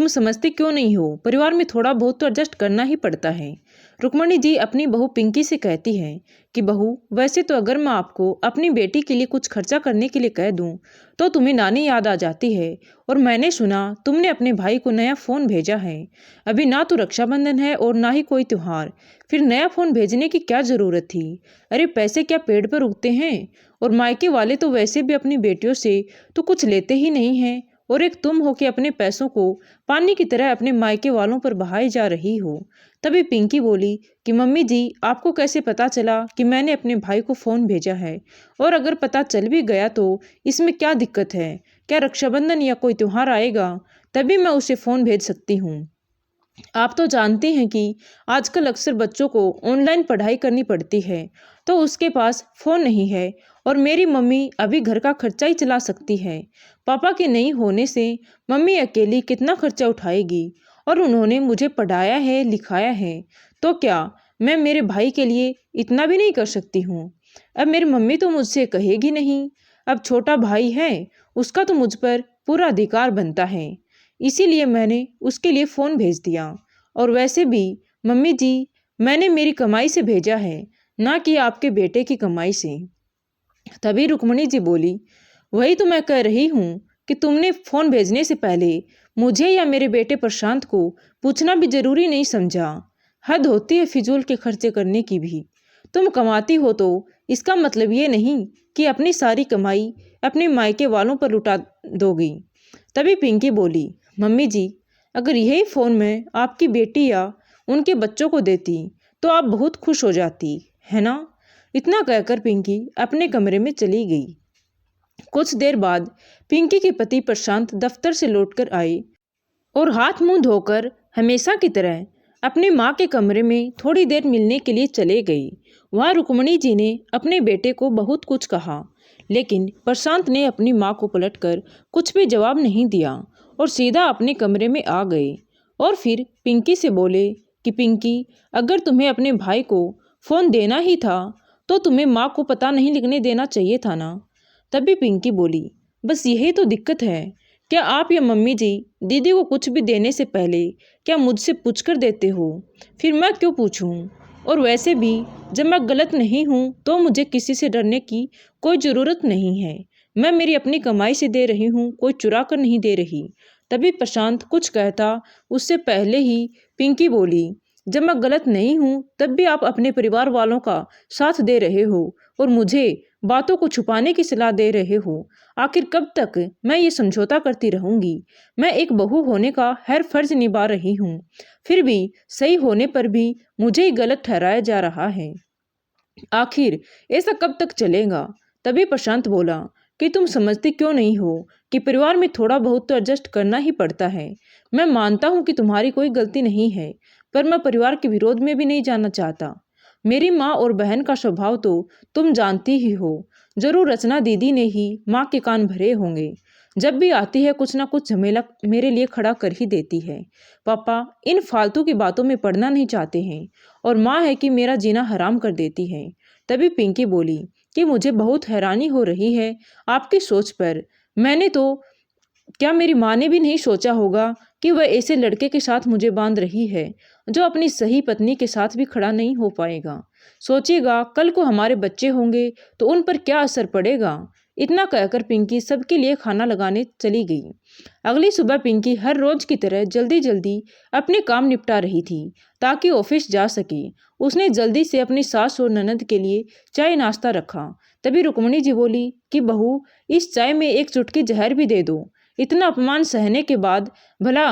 तुम समझते क्यों नहीं हो? परिवार में थोड़ा बहुत तो एडजस्ट करना ही पड़ता है। रुक्मणी जी अपनी बहू पिंकी से कहती है कि बहू, वैसे तो अगर मैं आपको अपनी बेटी के लिए कुछ खर्चा करने के लिए कह दूं तो तुम्हें नानी याद आ जाती है। और मैंने सुना तुमने अपने भाई को नया फ़ोन भेजा है। अभी ना तो रक्षाबंधन है और ना ही कोई त्योहार, फिर नया फ़ोन भेजने की क्या ज़रूरत थी? अरे पैसे क्या पेड़ पर उगते हैं? और मायके वाले तो वैसे भी अपनी बेटियों से तो कुछ लेते ही नहीं हैं, और एक तुम हो कि अपने पैसों को पानी की तरह अपने मायके वालों पर बहाई जा रही हो। तभी पिंकी बोली कि मम्मी जी, आपको कैसे पता चला कि मैंने अपने भाई को फ़ोन भेजा है? और अगर पता चल भी गया तो इसमें क्या दिक्कत है? क्या रक्षाबंधन या कोई त्योहार आएगा तभी मैं उसे फ़ोन भेज सकती हूँ? आप तो जानते हैं कि आजकल अक्सर बच्चों को ऑनलाइन पढ़ाई करनी पड़ती है, तो उसके पास फ़ोन नहीं है और मेरी मम्मी अभी घर का खर्चा ही चला सकती है। पापा के नहीं होने से मम्मी अकेली कितना खर्चा उठाएगी? और उन्होंने मुझे पढ़ाया है, लिखाया है, तो क्या मैं मेरे भाई के लिए इतना भी नहीं कर सकती हूँ? अब मेरी मम्मी तो मुझसे कहेगी नहीं। अब छोटा भाई है, उसका तो मुझ पर पूरा अधिकार बनता है, इसीलिए मैंने उसके लिए फ़ोन भेज दिया। और वैसे भी मम्मी जी, मैंने मेरी कमाई से भेजा है, ना कि आपके बेटे की कमाई से। तभी रुक्मणी जी बोली, वही तो मैं कह रही हूँ कि तुमने फ़ोन भेजने से पहले मुझे या मेरे बेटे प्रशांत को पूछना भी जरूरी नहीं समझा। हद होती है फिजूल के खर्चे करने की भी। तुम कमाती हो तो इसका मतलब ये नहीं कि अपनी सारी कमाई अपने मायके वालों पर लुटा दोगी। तभी पिंकी बोली, मम्मी जी, अगर यही फ़ोन मैं आपकी बेटी या उनके बच्चों को देती तो आप बहुत खुश हो जाती, है ना? इतना कहकर पिंकी अपने कमरे में चली गई। कुछ देर बाद पिंकी के पति प्रशांत दफ्तर से लौटकर आए और हाथ मुंह धोकर हमेशा की तरह अपनी माँ के कमरे में थोड़ी देर मिलने के लिए चले गए। वहाँ रुक्मणी जी ने अपने बेटे को बहुत कुछ कहा, लेकिन प्रशांत ने अपनी माँ को पलटकर कुछ भी जवाब नहीं दिया और सीधा अपने कमरे में आ गए। और फिर पिंकी से बोले कि पिंकी, अगर तुम्हें अपने भाई को फ़ोन देना ही था तो तुम्हें माँ को पता नहीं लिखने देना चाहिए था ना। तभी पिंकी बोली, बस यही तो दिक्कत है। क्या आप या मम्मी जी दीदी को कुछ भी देने से पहले क्या मुझसे पूछ कर देते हो? फिर मैं क्यों पूछूं? और वैसे भी जब मैं गलत नहीं हूँ तो मुझे किसी से डरने की कोई ज़रूरत नहीं है। मैं मेरी अपनी कमाई से दे रही हूँ, कोई चुरा कर नहीं दे रही। तभी प्रशांत कुछ कहता उससे पहले ही पिंकी बोली, जब मैं गलत नहीं हूँ तब भी आप अपने परिवार वालों का साथ दे रहे हो और मुझे बातों को छुपाने की सलाह दे रहे हो। आखिर कब तक मैं ये समझौता करती रहूंगी? मैं एक बहू होने का हर फर्ज निभा रही हूँ, फिर भी सही होने पर भी मुझे ही गलत ठहराया जा रहा है। आखिर ऐसा कब तक चलेगा? तभी प्रशांत बोला कि तुम समझती क्यों नहीं हो कि परिवार में थोड़ा बहुत तो एडजस्ट करना ही पड़ता है। मैं मानता हूँ कि तुम्हारी कोई गलती नहीं है, पर मैं परिवार के विरोध में भी नहीं जाना चाहता। मेरी माँ और बहन का स्वभाव तो तुम जानती ही हो। जरूर रचना दीदी ने ही माँ के कान भरे होंगे। जब भी आती है कुछ ना कुछ झमेला मेरे लिए खड़ा कर ही देती है। पापा इन फालतू की बातों में पड़ना नहीं चाहते हैं और माँ है कि मेरा जीना हराम कर देती है। तभी पिंकी बोली कि मुझे बहुत हैरानी हो रही है आपकी सोच पर। मैंने तो क्या मेरी माँ ने भी नहीं सोचा होगा कि वह ऐसे लड़के के साथ मुझे बांध रही है जो अपनी सही पत्नी के साथ भी खड़ा नहीं हो पाएगा। सोचिएगा कल को हमारे बच्चे होंगे तो उन पर क्या असर पड़ेगा। इतना कहकर पिंकी सबके लिए खाना लगाने चली गई। अगली सुबह पिंकी हर रोज की तरह जल्दी जल्दी अपने काम निपटा रही थी ताकि ऑफिस जा सके। उसने जल्दी से अपनी सास और ननद के लिए चाय नाश्ता रखा। तभी रुक्मणी जी बोली कि बहू, इस चाय में एक चुटकी जहर भी दे दो। इतना अपमान सहने के बाद भला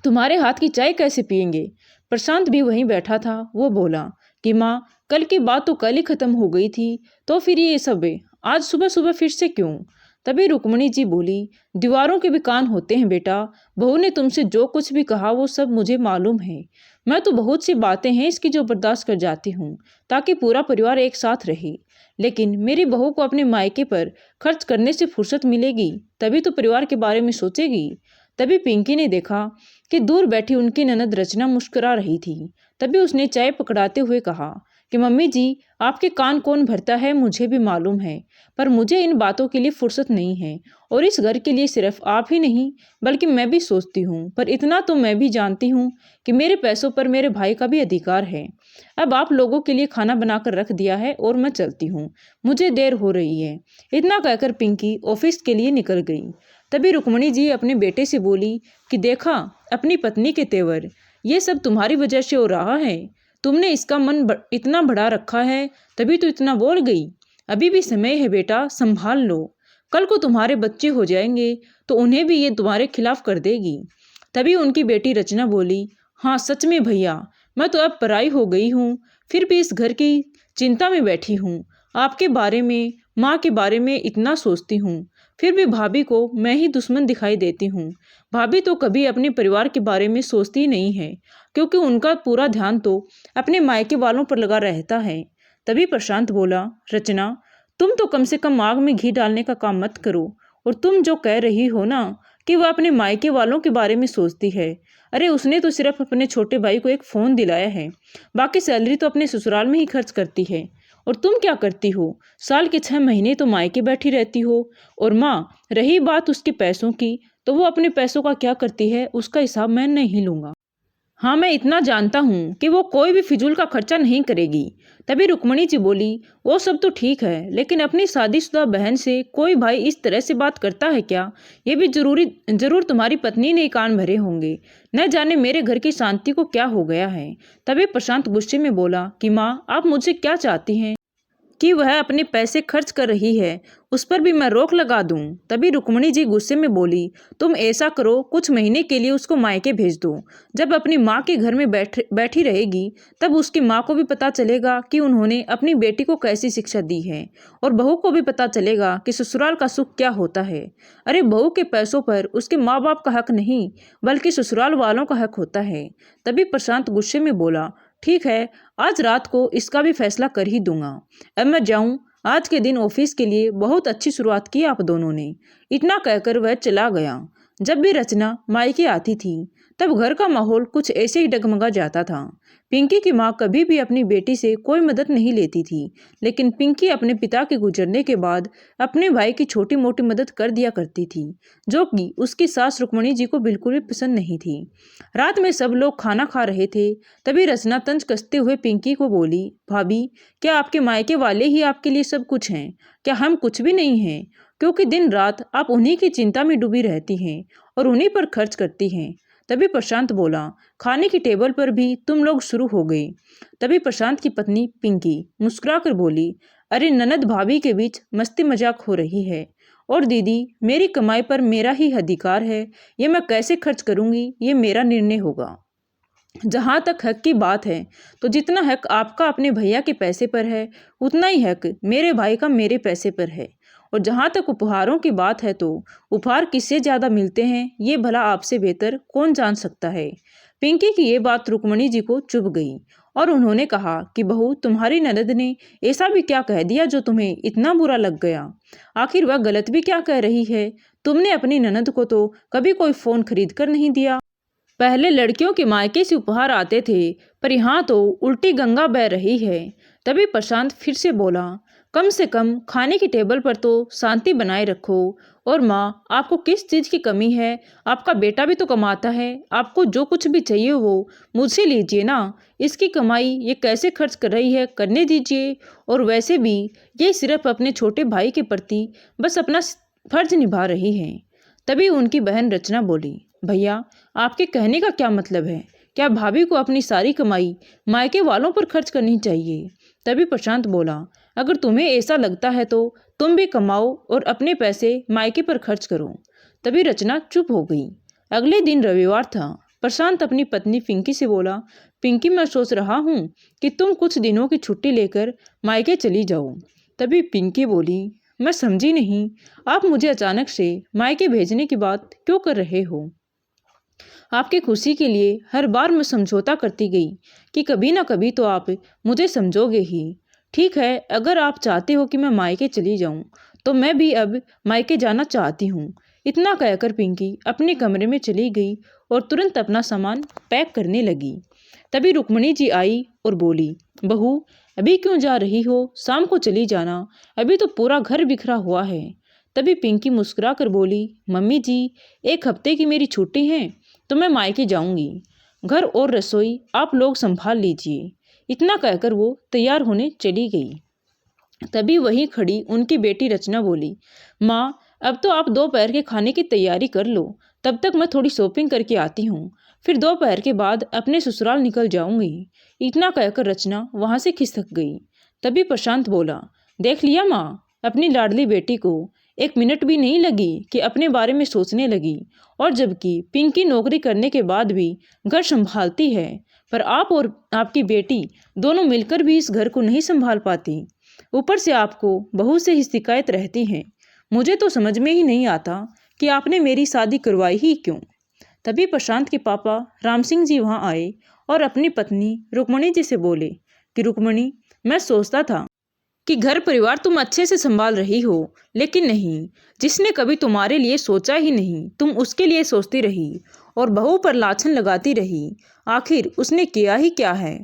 तुम्हारे हाथ की चाय कैसे पियेंगे? प्रशांत भी वहीं बैठा था। वो बोला कि माँ, कल की बात तो कल ही खत्म हो गई थी, तो फिर ये सब आज सुबह सुबह फिर से क्यों? तभी रुक्मणी जी बोली, दीवारों के भी कान होते हैं बेटा। बहू ने तुमसे जो कुछ भी कहा वो सब मुझे मालूम है। मैं तो बहुत सी बातें हैं इसकी जो बर्दाश्त कर जाती हूँ ताकि पूरा परिवार एक साथ रहे, लेकिन मेरी बहू को अपने मायके पर खर्च करने से फुर्सत मिलेगी तभी तो परिवार के बारे में सोचेगी। तभी पिंकी ने देखा कि दूर बैठी उनकी ननद रचना मुस्कुरा रही थी। तभी उसने चाय पकड़ाते हुए कहा कि मम्मी जी, आपके कान कौन भरता है मुझे भी मालूम है, पर मुझे इन बातों के लिए फुर्सत नहीं है और इस घर के लिए सिर्फ आप ही नहीं बल्कि मैं भी सोचती हूँ। पर इतना तो मैं भी जानती हूँ कि मेरे पैसों पर मेरे भाई का भी अधिकार है। अब आप लोगों के लिए खाना बनाकर रख दिया है और मैं चलती हूँ, मुझे देर हो रही है। इतना कहकर पिंकी ऑफिस के लिए निकल गई। तभी रुक्मणी जी अपने बेटे से बोली कि देखा अपनी पत्नी के तेवर, ये सब तुम्हारी वजह से हो रहा है। तुमने इसका मन इतना बढ़ा रखा है, तभी तो इतना बोल गई। अभी भी समय है बेटा, संभाल लो। कल को तुम्हारे बच्चे हो जाएंगे तो उन्हें भी ये तुम्हारे खिलाफ कर देगी। तभी उनकी बेटी रचना बोली, हाँ सच में भैया, मैं तो अब पराई हो गई हूँ, फिर भी इस घर की चिंता में बैठी हूँ। आपके बारे में, माँ के बारे में इतना सोचती हूँ, फिर भी भाभी को मैं ही दुश्मन दिखाई देती हूँ। भाभी तो कभी अपने परिवार के बारे में सोचती ही नहीं है, क्योंकि उनका पूरा ध्यान तो अपने मायके वालों पर लगा रहता है। तभी प्रशांत बोला, रचना तुम तो कम से कम आग में घी डालने का काम मत करो। और तुम जो कह रही हो ना कि वह अपने मायके वालों के बारे में सोचती है, अरे उसने तो सिर्फ अपने छोटे भाई को एक फ़ोन दिलाया है, बाकी सैलरी तो अपने ससुराल में ही खर्च करती है। और तुम क्या करती हो, साल के 6 महीने तो मायके बैठी रहती हो। और माँ, रही बात उसके पैसों की, तो वो अपने पैसों का क्या करती है उसका हिसाब मैं नहीं लूँगा। हाँ, मैं इतना जानता हूँ कि वो कोई भी फिजूल का खर्चा नहीं करेगी। तभी रुक्मणी जी बोली, वो सब तो ठीक है, लेकिन अपनी शादीशुदा बहन से कोई भाई इस तरह से बात करता है क्या? ये भी जरूर तुम्हारी पत्नी ने कान भरे होंगे। न जाने मेरे घर की शांति को क्या हो गया है। तभी प्रशांत गुस्से में बोला कि माँ, आप मुझसे क्या चाहती हैं? कि वह अपने पैसे खर्च कर रही है, उस पर भी मैं रोक लगा दूं। तभी रुक्मणी जी गुस्से में बोली, तुम ऐसा करो, कुछ महीने के लिए उसको मायके भेज दो। जब अपनी माँ के घर में बैठी रहेगी, तब उसकी माँ को भी पता चलेगा कि उन्होंने अपनी बेटी को कैसी शिक्षा दी है, और बहू को भी पता चलेगा कि ससुराल का सुख क्या होता है। अरे बहू के पैसों पर उसके माँ बाप का हक नहीं, बल्कि ससुराल वालों का हक होता है। तभी प्रशांत गुस्से में बोला, ठीक है, आज रात को इसका भी फैसला कर ही दूंगा। अब मैं जाऊं, आज के दिन ऑफिस के लिए बहुत अच्छी शुरुआत की आप दोनों ने। इतना कहकर वह चला गया। जब भी रचना मायके आती थी, तब घर का माहौल कुछ ऐसे ही डगमगा जाता था। पिंकी की माँ कभी भी अपनी बेटी से कोई मदद नहीं लेती थी, लेकिन पिंकी अपने पिता के गुजरने के बाद अपने भाई की छोटी मोटी मदद कर दिया करती थी, जो कि उसकी सास रुक्मणी जी को बिल्कुल भी पसंद नहीं थी। रात में सब लोग खाना खा रहे थे, तभी रचना तंज कसते हुए पिंकी को बोली, भाभी, क्या आपके मायके वाले ही आपके लिए सब कुछ हैं? क्या हम कुछ भी नहीं हैं? क्योंकि दिन रात आप उन्हीं की चिंता में डूबी रहती हैं और उन्हीं पर खर्च करती हैं। तभी प्रशांत बोला, खाने की टेबल पर भी तुम लोग शुरू हो गए। तभी प्रशांत की पत्नी पिंकी मुस्कुराकर बोली, अरे ननद भाभी के बीच मस्ती मजाक हो रही है। और दीदी, मेरी कमाई पर मेरा ही अधिकार है, ये मैं कैसे खर्च करूंगी ये मेरा निर्णय होगा। जहाँ तक हक की बात है, तो जितना हक आपका अपने भैया के पैसे पर है, उतना ही हक मेरे भाई का मेरे पैसे पर है। और जहाँ तक उपहारों की बात है, तो उपहार किससे ज़्यादा मिलते हैं ये भला आपसे बेहतर कौन जान सकता है। पिंकी की ये बात रुक्मणी जी को चुभ गई और उन्होंने कहा कि बहू, तुम्हारी ननद ने ऐसा भी क्या कह दिया जो तुम्हें इतना बुरा लग गया? आखिर वह गलत भी क्या कह रही है? तुमने अपनी ननद को तो कभी कोई फ़ोन खरीद कर नहीं दिया। पहले लड़कियों के मायके से उपहार आते थे, पर यहाँ तो उल्टी गंगा बह रही है। तभी प्रशांत फिर से बोला, कम से कम खाने की टेबल पर तो शांति बनाए रखो। और माँ, आपको किस चीज़ की कमी है? आपका बेटा भी तो कमाता है, आपको जो कुछ भी चाहिए वो मुझसे लीजिए ना। इसकी कमाई ये कैसे खर्च कर रही है करने दीजिए। और वैसे भी ये सिर्फ अपने छोटे भाई के प्रति बस अपना फर्ज निभा रही है। तभी उनकी बहन रचना बोली, भैया, आपके कहने का क्या मतलब है? क्या भाभी को अपनी सारी कमाई मायके वालों पर खर्च करनी चाहिए? तभी प्रशांत बोला, अगर तुम्हें ऐसा लगता है तो तुम भी कमाओ और अपने पैसे मायके पर खर्च करो। तभी रचना चुप हो गई। अगले दिन रविवार था। प्रशांत अपनी पत्नी पिंकी से बोला, पिंकी, मैं सोच रहा हूँ कि तुम कुछ दिनों की छुट्टी लेकर मायके चली जाओ। तभी पिंकी बोली, मैं समझी नहीं, आप मुझे अचानक से मायके भेजने की बात क्यों कर रहे हो? आपकी खुशी के लिए हर बार मैं समझौता करती गई कि कभी ना कभी तो आप मुझे समझोगे ही। ठीक है, अगर आप चाहते हो कि मैं मायके चली जाऊं, तो मैं भी अब मायके जाना चाहती हूँ। इतना कहकर पिंकी अपने कमरे में चली गई और तुरंत अपना सामान पैक करने लगी। तभी रुक्मणी जी आई और बोली, बहू, अभी क्यों जा रही हो? शाम को चली जाना, अभी तो पूरा घर बिखरा हुआ है। तभी पिंकी मुस्कुरा कर बोली, मम्मी जी, 1 हफ्ते की मेरी छुट्टी है तो मैं मायके जाऊंगी। घर और रसोई आप लोग संभाल लीजिए। इतना कहकर वो तैयार होने चली गई। तभी वहीं खड़ी उनकी बेटी रचना बोली, माँ, अब तो आप दोपहर के खाने की तैयारी कर लो, तब तक मैं थोड़ी शॉपिंग करके आती हूँ, फिर दोपहर के बाद अपने ससुराल निकल जाऊंगी। इतना कहकर रचना वहां से खिसक गई। तभी प्रशांत बोला, देख लिया माँ, अपनी लाडली बेटी को 1 मिनट भी नहीं लगी कि अपने बारे में सोचने लगी। और जबकि पिंकी नौकरी करने के बाद भी घर संभालती है, पर आप और आपकी बेटी दोनों मिलकर भी इस घर को नहीं संभाल पाती। ऊपर से आपको बहू से ही शिकायत रहती है। मुझे तो समझ में ही नहीं आता कि आपने मेरी शादी करवाई ही क्यों। तभी प्रशांत के पापा राम सिंह जी वहां आए और अपनी पत्नी रुक्मणी जी से बोले कि रुक्मणी, मैं सोचता था कि घर परिवार तुम अच्छे से संभाल रही हो, लेकिन नहीं, जिसने कभी तुम्हारे लिए सोचा ही नहीं तुम उसके लिए सोचती रही और बहू पर लाछन लगाती रही। आखिर उसने किया ही क्या है?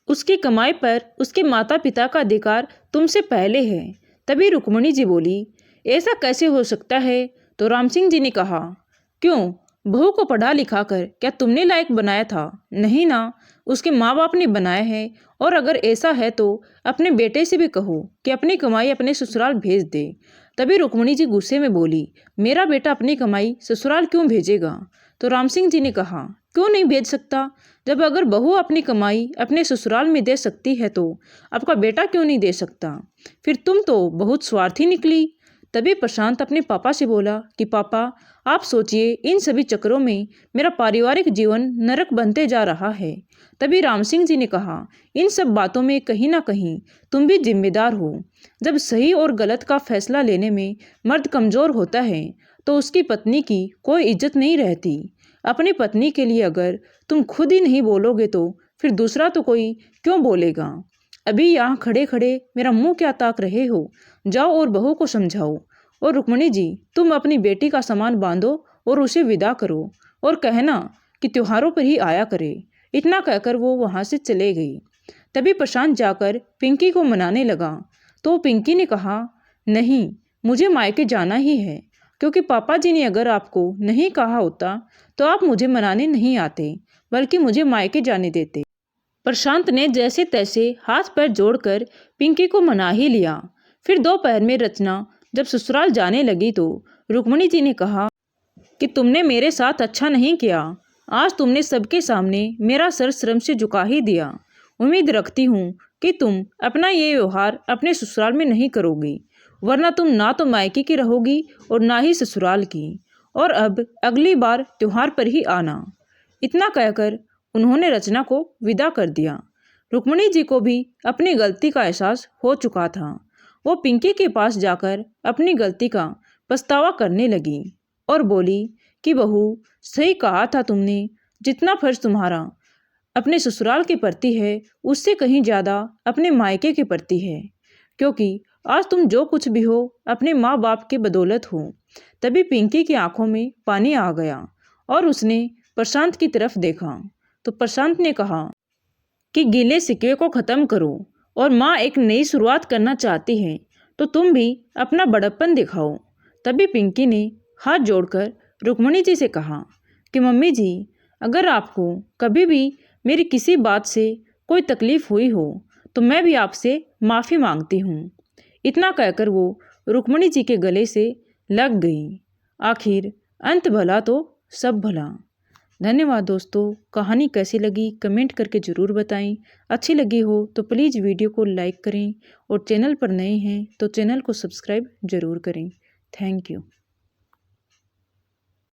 उसकी कमाई पर उसके माता पिता का अधिकार तुमसे पहले है। तभी रुक्मणी जी बोली, ऐसा कैसे हो सकता है? तो राम सिंह जी ने कहा, क्यों, बहू को पढ़ा लिखा कर क्या तुमने लायक बनाया था? नहीं ना, उसके माँ बाप ने बनाया है। और अगर ऐसा है तो अपने बेटे से भी कहो कि अपनी कमाई अपने ससुराल भेज दे। तभी रुक्मणी जी गुस्से में बोली, मेरा बेटा अपनी कमाई ससुराल क्यों भेजेगा? तो राम सिंह जी ने कहा, क्यों नहीं भेज सकता? जब अगर बहू अपनी कमाई अपने ससुराल में दे सकती है तो आपका बेटा क्यों नहीं दे सकता? फिर तुम तो बहुत स्वार्थी निकली। तभी प्रशांत अपने पापा से बोला कि पापा, आप सोचिए, इन सभी चक्करों में मेरा पारिवारिक जीवन नरक बनते जा रहा है। तभी राम सिंह जी ने कहा, इन सब बातों में कहीं ना कहीं तुम भी जिम्मेदार हो। जब सही और गलत का फैसला लेने में मर्द कमजोर होता है तो उसकी पत्नी की कोई इज्जत नहीं रहती। अपनी पत्नी के लिए अगर तुम खुद ही नहीं बोलोगे तो फिर दूसरा तो कोई क्यों बोलेगा? अभी यहाँ खड़े खड़े मेरा मुंह क्या ताक रहे हो? जाओ और बहू को समझाओ। और रुक्मणी जी, तुम अपनी बेटी का सामान बांधो और उसे विदा करो और कहना कि त्योहारों पर ही आया करे। इतना कहकर वो वहां से चले गई। तभी प्रशांत जाकर पिंकी को मनाने लगा तो पिंकी ने कहा, नहीं, मुझे मायके जाना ही है, क्योंकि पापा जी ने अगर आपको नहीं कहा होता तो आप मुझे मनाने नहीं आते, बल्कि मुझे मायके जाने देते। प्रशांत ने जैसे तैसे हाथ पैर जोड़कर पिंकी को मना ही लिया। फिर दोपहर में रचना जब ससुराल जाने लगी तो रुक्मणी जी ने कहा कि तुमने मेरे साथ अच्छा नहीं किया। आज तुमने सबके सामने मेरा सर शर्म से झुका ही दिया। उम्मीद रखती हूँ कि तुम अपना ये व्यवहार अपने ससुराल में नहीं करोगी, वरना तुम ना तो मायके की रहोगी और ना ही ससुराल की। और अब अगली बार त्योहार पर ही आना। इतना कहकर उन्होंने रचना को विदा कर दिया। रुक्मणी जी को भी अपनी गलती का एहसास हो चुका था। वो पिंकी के पास जाकर अपनी गलती का पछतावा करने लगी और बोली कि बहू, सही कहा था तुमने, जितना फर्ज तुम्हारा अपने ससुराल के प्रति है उससे कहीं ज़्यादा अपने मायके के प्रति है, क्योंकि आज तुम जो कुछ भी हो अपने माँ बाप के बदौलत हो। तभी पिंकी की आंखों में पानी आ गया और उसने प्रशांत की तरफ देखा तो प्रशांत ने कहा कि गीले सिक्के को ख़त्म करो और माँ एक नई शुरुआत करना चाहती है तो तुम भी अपना बड़प्पन दिखाओ। तभी पिंकी ने हाथ जोड़कर रुक्मणी जी से कहा कि मम्मी जी, अगर आपको कभी भी मेरी किसी बात से कोई तकलीफ़ हुई हो तो मैं भी आपसे माफ़ी मांगती हूँ। इतना कहकर वो रुक्मणी जी के गले से लग गई। आखिर अंत भला तो सब भला। धन्यवाद दोस्तों। कहानी कैसी लगी कमेंट करके ज़रूर बताएं। अच्छी लगी हो तो प्लीज़ वीडियो को लाइक करें और चैनल पर नए हैं तो चैनल को सब्सक्राइब ज़रूर करें। Thank you.